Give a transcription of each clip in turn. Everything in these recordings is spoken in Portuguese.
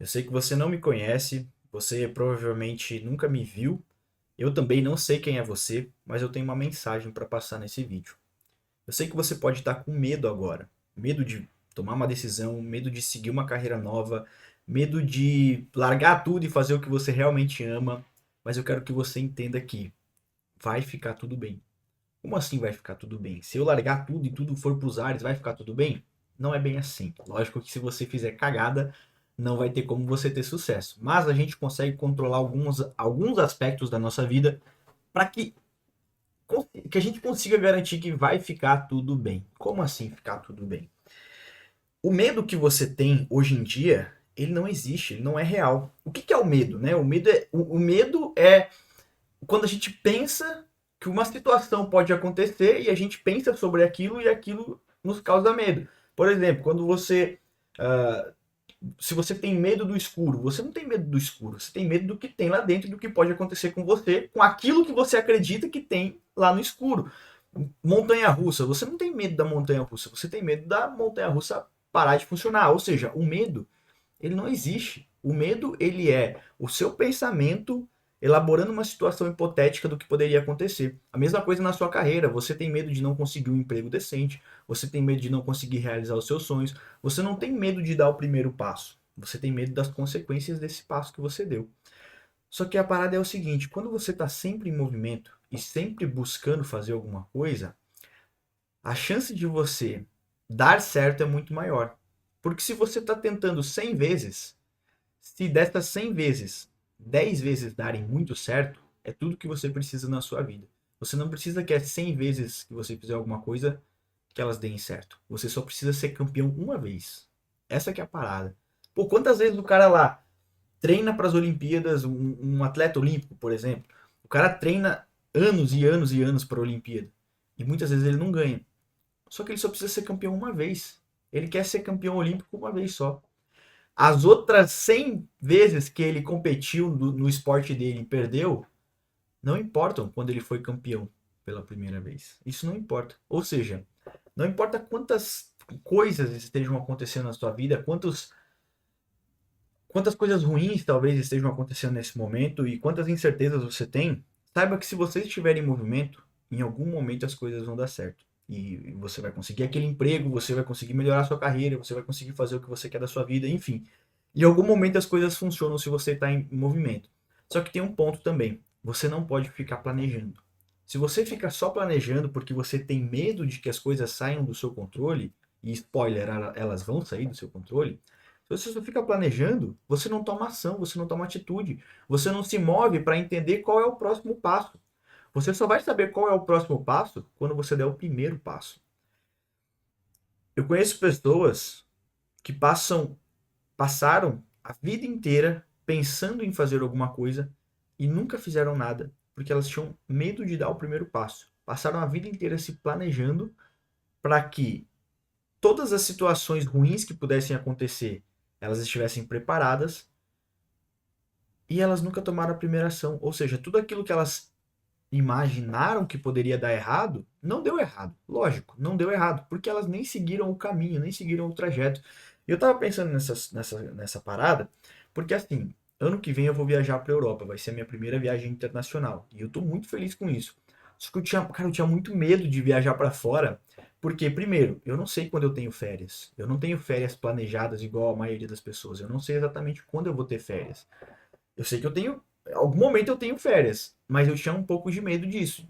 Eu sei que você não me conhece, você provavelmente nunca me viu. Eu também não sei quem é você, mas eu tenho uma mensagem para passar nesse vídeo. Eu sei que você pode estar com medo agora, medo de tomar uma decisão, medo de seguir uma carreira nova, medo de largar tudo e fazer o que você realmente ama, mas eu quero que você entenda que vai ficar tudo bem. Como assim vai ficar tudo bem? Se eu largar tudo e tudo for para os ares, vai ficar tudo bem? Não é bem assim. Lógico que se você fizer cagada, não vai ter como você ter sucesso. Mas a gente consegue controlar alguns aspectos da nossa vida para que a gente consiga garantir que vai ficar tudo bem. Como assim ficar tudo bem? O medo que você tem hoje em dia, ele não existe, ele não é real. O que é o medo, né? O medo é quando a gente pensa que uma situação pode acontecer e a gente pensa sobre aquilo e aquilo nos causa medo. Por exemplo, quando você. Uh, se você tem medo do escuro, você não tem medo do escuro, você tem medo do que tem lá dentro, do que pode acontecer com você, com aquilo que você acredita que tem lá no escuro. Montanha russa, você não tem medo da montanha russa, você tem medo da montanha russa parar de funcionar. Ou seja, o medo ele não existe. O medo, ele é o seu pensamento elaborando uma situação hipotética do que poderia acontecer. A mesma coisa na sua carreira. Você tem medo de não conseguir um emprego decente, você tem medo de não conseguir realizar os seus sonhos, você não tem medo de dar o primeiro passo. Você tem medo das consequências desse passo que você deu. Só que a parada é o seguinte, quando você está sempre em movimento e sempre buscando fazer alguma coisa, a chance de você dar certo é muito maior. Porque se você está tentando 100 vezes, se dessas 100 vezes, 10 vezes darem muito certo, é tudo que você precisa na sua vida. Você não precisa que é 100 vezes que você fizer alguma coisa que elas deem certo. Você só precisa ser campeão uma vez. Essa que é a parada. Pô, quantas vezes o cara lá treina para as Olimpíadas, um atleta olímpico, por exemplo, o cara treina anos e anos e anos para a Olimpíada e muitas vezes ele não ganha. Só que ele só precisa ser campeão uma vez. Ele quer ser campeão olímpico uma vez só. As outras 100 vezes que ele competiu no esporte dele e perdeu, não importam quando ele foi campeão pela primeira vez. Isso não importa. Ou seja, não importa quantas coisas estejam acontecendo na sua vida, quantas coisas ruins talvez estejam acontecendo nesse momento e quantas incertezas você tem, saiba que se você estiver em movimento, em algum momento as coisas vão dar certo. E você vai conseguir aquele emprego, você vai conseguir melhorar a sua carreira, você vai conseguir fazer o que você quer da sua vida, enfim. Em algum momento as coisas funcionam se você está em movimento. Só que tem um ponto também. Você não pode ficar planejando. Se você fica só planejando porque você tem medo de que as coisas saiam do seu controle, e spoiler, elas vão sair do seu controle, se você só fica planejando, você não toma ação, você não toma atitude, você não se move para entender qual é o próximo passo. Você só vai saber qual é o próximo passo quando você der o primeiro passo. Eu conheço pessoas que passaram a vida inteira pensando em fazer alguma coisa e nunca fizeram nada, porque elas tinham medo de dar o primeiro passo. Passaram a vida inteira se planejando para que todas as situações ruins que pudessem acontecer, elas estivessem preparadas e elas nunca tomaram a primeira ação. Ou seja, tudo aquilo que elas imaginaram que poderia dar errado, não deu errado. Lógico, não deu errado, porque elas nem seguiram o caminho, nem seguiram o trajeto. E eu tava pensando nessa parada, porque assim, ano que vem eu vou viajar para Europa, vai ser a minha primeira viagem internacional. E eu tô muito feliz com isso. Só que cara, eu tinha muito medo de viajar para fora, porque, primeiro, eu não sei quando eu tenho férias. Eu não tenho férias planejadas igual a maioria das pessoas. Eu não sei exatamente quando eu vou ter férias. Eu sei que eu tenho. Em algum momento eu tenho férias, mas eu tinha um pouco de medo disso,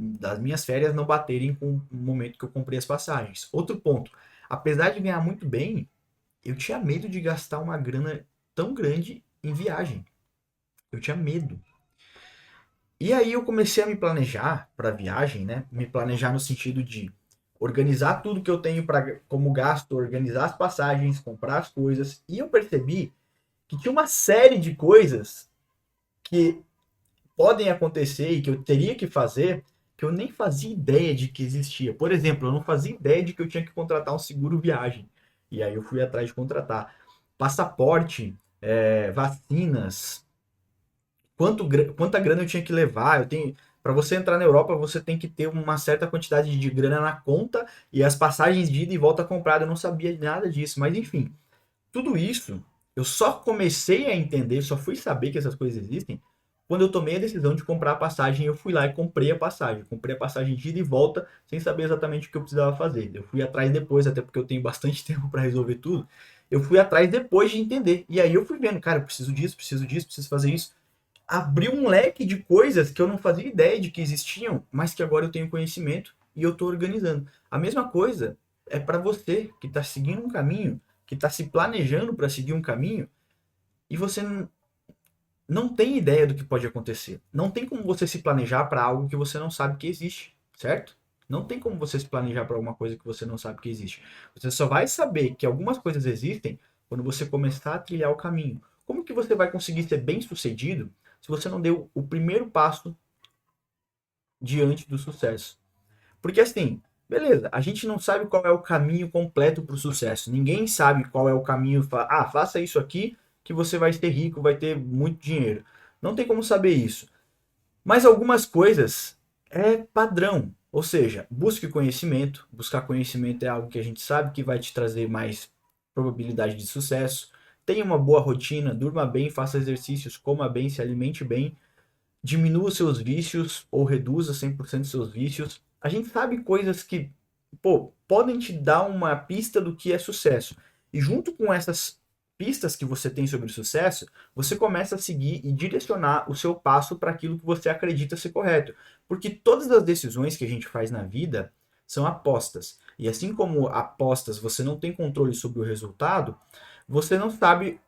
das minhas férias não baterem com o momento que eu comprei as passagens. Outro ponto, apesar de ganhar muito bem, eu tinha medo de gastar uma grana tão grande em viagem. Eu tinha medo. E aí eu comecei a me planejar para viagem, né? Me planejar no sentido de organizar tudo que eu tenho para como gasto, organizar as passagens, comprar as coisas. E eu percebi que tinha uma série de coisas que podem acontecer e que eu teria que fazer que eu nem fazia ideia de que existia. Por exemplo, eu não fazia ideia de que eu tinha que contratar um seguro viagem. E aí eu fui atrás de contratar. Passaporte, vacinas, quanta grana eu tinha que levar. Eu tenho, para você entrar na Europa, você tem que ter uma certa quantidade de grana na conta e as passagens de ida e volta comprada. Eu não sabia nada disso, mas enfim, tudo isso Eu só comecei a entender, só fui saber que essas coisas existem quando eu tomei a decisão de comprar a passagem. Eu fui lá e comprei a passagem. Comprei a passagem de ida e volta sem saber exatamente o que eu precisava fazer. Eu fui atrás depois, até porque eu tenho bastante tempo para resolver tudo. Eu fui atrás depois de entender. E aí eu fui vendo, cara, eu preciso disso, preciso disso, preciso fazer isso. Abriu um leque de coisas que eu não fazia ideia de que existiam, mas que agora eu tenho conhecimento e eu estou organizando. A mesma coisa é para você que está seguindo um caminho, que está se planejando para seguir um caminho e você não tem ideia do que pode acontecer. Não tem como você se planejar para algo que você não sabe que existe, certo? Não tem como você se planejar para alguma coisa que você não sabe que existe. Você só vai saber que algumas coisas existem quando você começar a trilhar o caminho. Como que você vai conseguir ser bem-sucedido se você não deu o primeiro passo diante do sucesso? Porque assim, beleza, a gente não sabe qual é o caminho completo para o sucesso. Ninguém sabe qual é o caminho. Faça isso aqui que você vai ser rico, vai ter muito dinheiro. Não tem como saber isso. Mas algumas coisas é padrão. Ou seja, busque conhecimento. Buscar conhecimento é algo que a gente sabe que vai te trazer mais probabilidade de sucesso. Tenha uma boa rotina, durma bem, faça exercícios, coma bem, se alimente bem, diminua seus vícios ou reduza 100% seus vícios. A gente sabe coisas que, pô, podem te dar uma pista do que é sucesso. E junto com essas pistas que você tem sobre o sucesso, você começa a seguir e direcionar o seu passo para aquilo que você acredita ser correto. Porque todas as decisões que a gente faz na vida são apostas. E assim como apostas você não tem controle sobre o resultado, você não sabe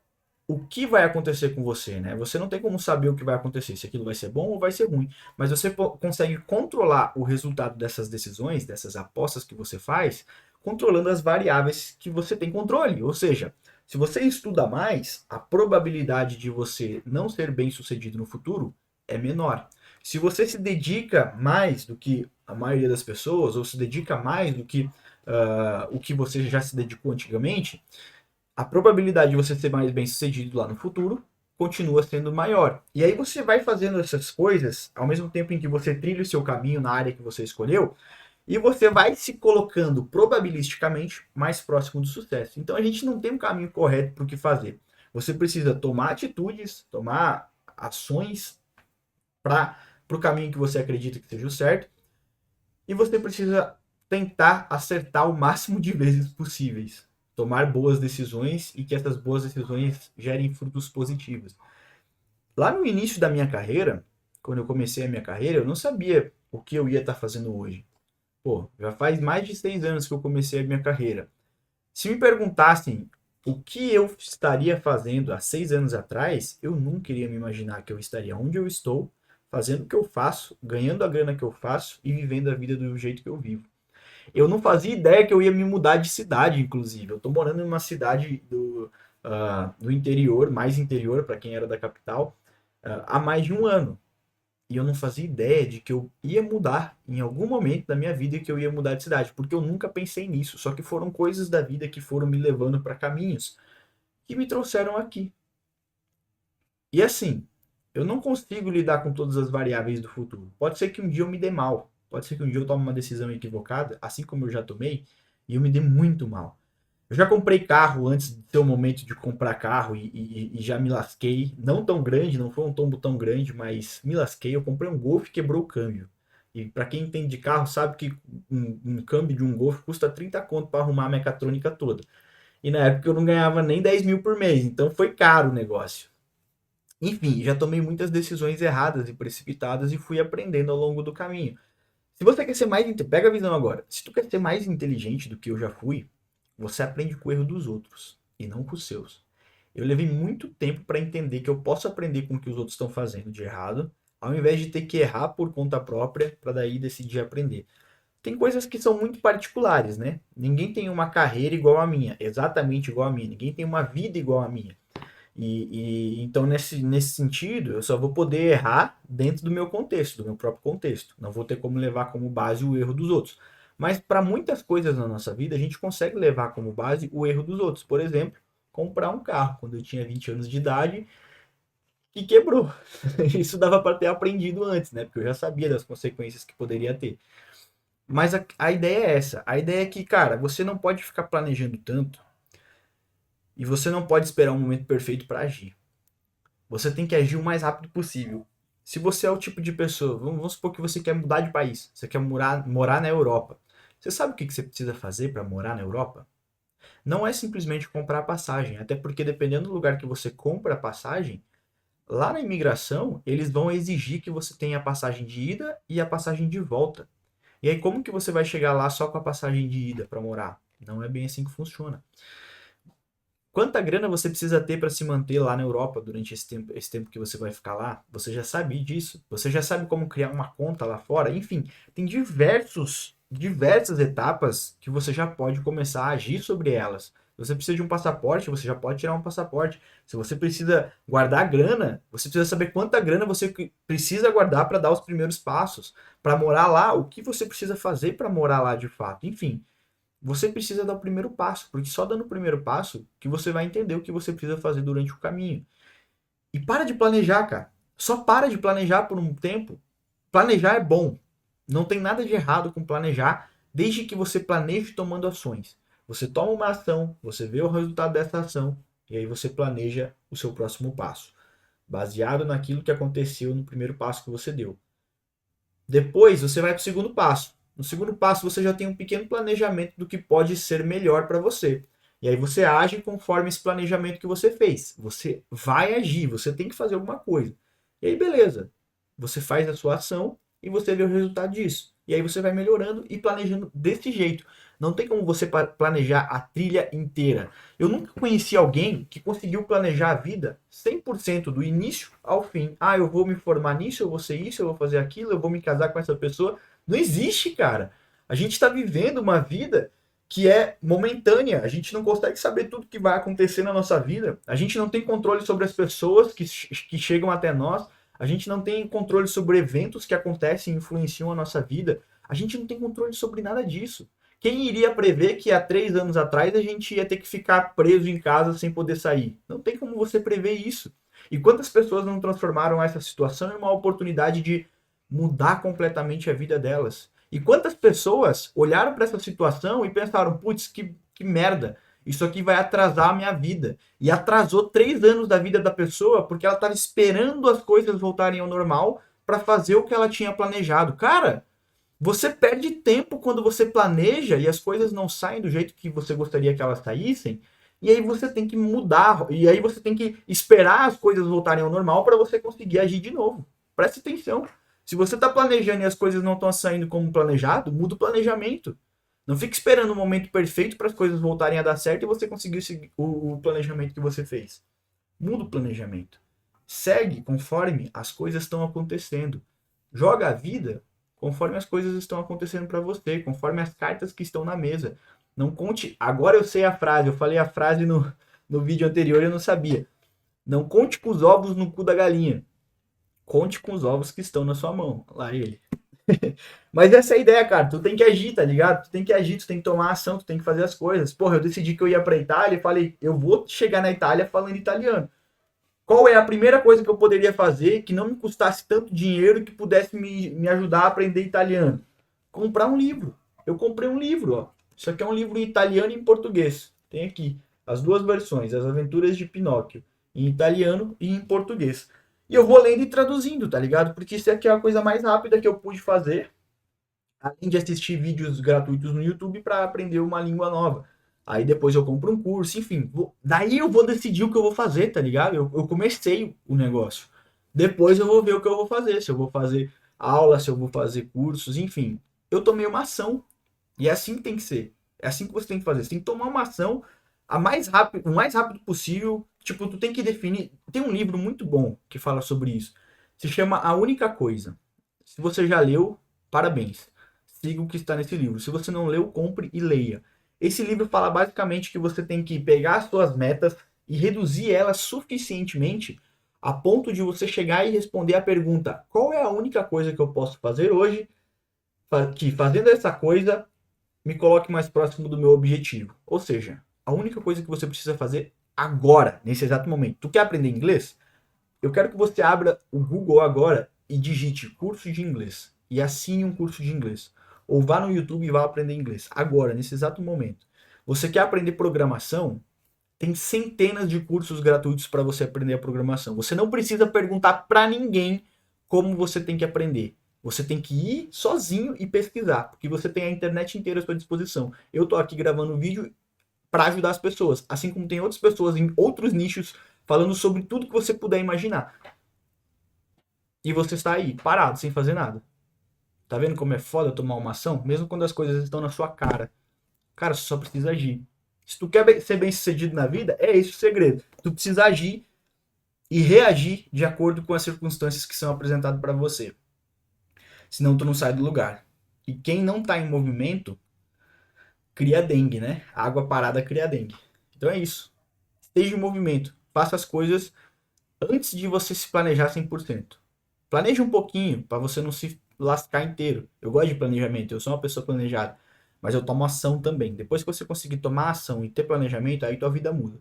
o que vai acontecer com você, né? Você não tem como saber o que vai acontecer, se aquilo vai ser bom ou vai ser ruim, mas você consegue controlar o resultado dessas decisões, dessas apostas que você faz, controlando as variáveis que você tem controle. Ou seja, se você estuda mais, a probabilidade de você não ser bem-sucedido no futuro é menor. Se você se dedica mais do que a maioria das pessoas, ou se dedica mais do que o que você já se dedicou antigamente, a probabilidade de você ser mais bem sucedido lá no futuro continua sendo maior. E aí você vai fazendo essas coisas ao mesmo tempo em que você trilha o seu caminho na área que você escolheu, e você vai se colocando probabilisticamente mais próximo do sucesso. Então a gente não tem um caminho correto para o que fazer. Você precisa tomar atitudes, tomar ações para o caminho que você acredita que seja o certo, e você precisa tentar acertar o máximo de vezes possíveis, tomar boas decisões e que essas boas decisões gerem frutos positivos. Lá no início da minha carreira, quando eu comecei a minha carreira, eu não sabia o que eu ia estar fazendo hoje. Pô, já faz mais de 6 anos que eu comecei a minha carreira. Se me perguntassem o que eu estaria fazendo há 6 anos atrás, eu nunca iria me imaginar que eu estaria onde eu estou, fazendo o que eu faço, ganhando a grana que eu faço e vivendo a vida do jeito que eu vivo. Eu não fazia ideia que eu ia me mudar de cidade, inclusive. Eu tô morando em uma cidade do interior, mais interior para quem era da capital, há mais de um ano. E eu não fazia ideia de que eu ia mudar em algum momento da minha vida, que eu ia mudar de cidade, porque eu nunca pensei nisso. Só que foram coisas da vida que foram me levando para caminhos que me trouxeram aqui. E assim, eu não consigo lidar com todas as variáveis do futuro. Pode ser que um dia eu me dê mal. Pode ser que um dia eu tome uma decisão equivocada, assim como eu já tomei, e eu me dê muito mal. Eu já comprei carro antes de ter o momento de comprar carro e já me lasquei. Não tão grande, não foi um tombo tão grande, mas me lasquei. Eu comprei um Golf e quebrou o câmbio. E para quem entende de carro sabe que um câmbio de um Golf custa 30 conto para arrumar a mecatrônica toda. E na época eu não ganhava nem 10 mil por mês, então foi caro o negócio. Enfim, já tomei muitas decisões erradas e precipitadas e fui aprendendo ao longo do caminho. Se você quer ser mais. Pega a visão agora. Se tu quer ser mais inteligente do que eu já fui, você aprende com o erro dos outros e não com os seus. Eu levei muito tempo para entender que eu posso aprender com o que os outros estão fazendo de errado, ao invés de ter que errar por conta própria para daí decidir aprender. Tem coisas que são muito particulares, né? Ninguém tem uma carreira igual a minha, exatamente igual a minha. Ninguém tem uma vida igual a minha. Então, nesse sentido, eu só vou poder errar dentro do meu contexto, do meu próprio contexto. Não vou ter como levar como base o erro dos outros. Mas para muitas coisas na nossa vida, a gente consegue levar como base o erro dos outros. Por exemplo, comprar um carro quando eu tinha 20 anos de idade e quebrou. Isso dava para ter aprendido antes, né? Porque eu já sabia das consequências que poderia ter. Mas a ideia é essa. A ideia é que, cara, você não pode ficar planejando tanto E você não pode esperar um momento perfeito para agir. Você tem que agir o mais rápido possível. Se você é o tipo de pessoa, vamos supor que você quer mudar de país, você quer morar na Europa. Você sabe o que você precisa fazer para morar na Europa? Não é simplesmente comprar a passagem, até porque dependendo do lugar que você compra a passagem, lá na imigração, eles vão exigir que você tenha a passagem de ida e a passagem de volta. E aí, como que você vai chegar lá só com a passagem de ida para morar? Não é bem assim que funciona. Quanta grana você precisa ter para se manter lá na Europa durante esse tempo que você vai ficar lá? Você já sabe disso? Você já sabe como criar uma conta lá fora? Enfim, tem diversas etapas que você já pode começar a agir sobre elas. Se você precisa de um passaporte, você já pode tirar um passaporte. Se você precisa guardar grana, você precisa saber quanta grana você precisa guardar para dar os primeiros passos. Para morar lá, o que você precisa fazer para morar lá de fato? Enfim, você precisa dar o primeiro passo, porque só dando o primeiro passo que você vai entender o que você precisa fazer durante o caminho. E para de planejar, cara. Só para de planejar por um tempo. Planejar é bom. Não tem nada de errado com planejar, desde que você planeje tomando ações. Você toma uma ação, você vê o resultado dessa ação, e aí você planeja o seu próximo passo, baseado naquilo que aconteceu no primeiro passo que você deu. Depois você vai para o segundo passo. No segundo passo, você já tem um pequeno planejamento do que pode ser melhor para você. E aí você age conforme esse planejamento que você fez. Você vai agir, você tem que fazer alguma coisa. E aí, beleza. Você faz a sua ação e você vê o resultado disso. E aí você vai melhorando e planejando desse jeito. Não tem como você planejar a trilha inteira. Eu nunca conheci alguém que conseguiu planejar a vida 100% do início ao fim. Ah, eu vou me formar nisso, eu vou ser isso, eu vou fazer aquilo, eu vou me casar com essa pessoa. Não existe, cara. A gente está vivendo uma vida que é momentânea. A gente não consegue saber tudo que vai acontecer na nossa vida. A gente não tem controle sobre as pessoas que chegam até nós. A gente não tem controle sobre eventos que acontecem e influenciam a nossa vida. A gente não tem controle sobre nada disso. Quem iria prever que há 3 anos atrás a gente ia ter que ficar preso em casa sem poder sair? Não tem como você prever isso. E quantas pessoas não transformaram essa situação em uma oportunidade de mudar completamente a vida delas? E quantas pessoas olharam para essa situação e pensaram, putz, que merda, isso aqui vai atrasar a minha vida. E atrasou 3 anos da vida da pessoa porque ela estava esperando as coisas voltarem ao normal para fazer o que ela tinha planejado. Cara, você perde tempo quando você planeja e as coisas não saem do jeito que você gostaria que elas saíssem. E aí você tem que mudar, e aí você tem que esperar as coisas voltarem ao normal para você conseguir agir de novo. Preste atenção. Se você está planejando e as coisas não estão saindo como planejado, muda o planejamento. Não fique esperando o momento perfeito para as coisas voltarem a dar certo e você conseguir seguir o planejamento que você fez. Muda o planejamento. Segue conforme as coisas estão acontecendo. Joga a vida conforme as coisas estão acontecendo para você, conforme as cartas que estão na mesa. Não conte. Agora eu sei a frase, eu falei a frase no vídeo anterior e eu não sabia. Não conte com os ovos no cu da galinha. Conte com os ovos que estão na sua mão. Lá ele. Mas essa é a ideia, cara. Tu tem que agir, tá ligado? Tu tem que agir, tu tem que tomar ação, tu tem que fazer as coisas. Porra, eu decidi que eu ia pra Itália e falei, eu vou chegar na Itália falando italiano. Qual é a primeira coisa que eu poderia fazer que não me custasse tanto dinheiro e que pudesse me ajudar a aprender italiano? Comprar um livro. Eu comprei um livro, ó. Isso aqui é um livro em italiano e em português. Tem aqui as duas versões, As Aventuras de Pinóquio, em italiano e em português. E eu vou lendo e traduzindo, tá ligado? Porque isso aqui é a coisa mais rápida que eu pude fazer, além de assistir vídeos gratuitos no YouTube para aprender uma língua nova. Aí depois eu compro um curso, enfim. Daí eu vou decidir o que eu vou fazer, tá ligado? Eu comecei o negócio. Depois eu vou ver o que eu vou fazer. Se eu vou fazer aula, se eu vou fazer cursos, enfim. Eu tomei uma ação. E é assim que tem que ser. É assim que você tem que fazer. Você tem que tomar uma ação o mais rápido possível. Tipo, tu tem que definir. Tem um livro muito bom que fala sobre isso. Se chama A Única Coisa. Se você já leu, parabéns. Siga o que está nesse livro. Se você não leu, compre e leia. Esse livro fala basicamente que você tem que pegar as suas metas e reduzir elas suficientemente a ponto de você chegar e responder a pergunta: qual é a única coisa que eu posso fazer hoje que fazendo essa coisa me coloque mais próximo do meu objetivo? Ou seja, a única coisa que você precisa fazer agora, nesse exato momento. Tu quer aprender inglês? Eu quero que você abra o Google agora e digite curso de inglês e assine um curso de inglês. Ou vá no YouTube e vá aprender inglês. Agora, nesse exato momento. Você quer aprender programação? Tem centenas de cursos gratuitos para você aprender a programação. Você não precisa perguntar para ninguém como você tem que aprender. Você tem que ir sozinho e pesquisar, porque você tem a internet inteira à sua disposição. Eu tô aqui gravando um vídeo para ajudar as pessoas, assim como tem outras pessoas em outros nichos falando sobre tudo que você puder imaginar. E você está aí, parado, sem fazer nada. Tá vendo como é foda tomar uma ação? Mesmo quando as coisas estão na sua cara. Cara, você só precisa agir. Se tu quer ser bem sucedido na vida, é esse o segredo. Tu precisa agir e reagir de acordo com as circunstâncias que são apresentadas para você. Senão tu não sai do lugar. E quem não tá em movimento, cria dengue, né? A água parada cria dengue. Então é isso. Esteja em movimento. Faça as coisas antes de você se planejar 100%. Planeje um pouquinho para você não se lascar inteiro. Eu gosto de planejamento, eu sou uma pessoa planejada, mas eu tomo ação também. Depois que você conseguir tomar ação e ter planejamento, aí tua vida muda.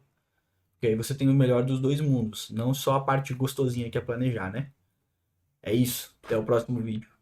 Porque aí você tem o melhor dos dois mundos, não só a parte gostosinha que é planejar, né? É isso. Até o próximo vídeo.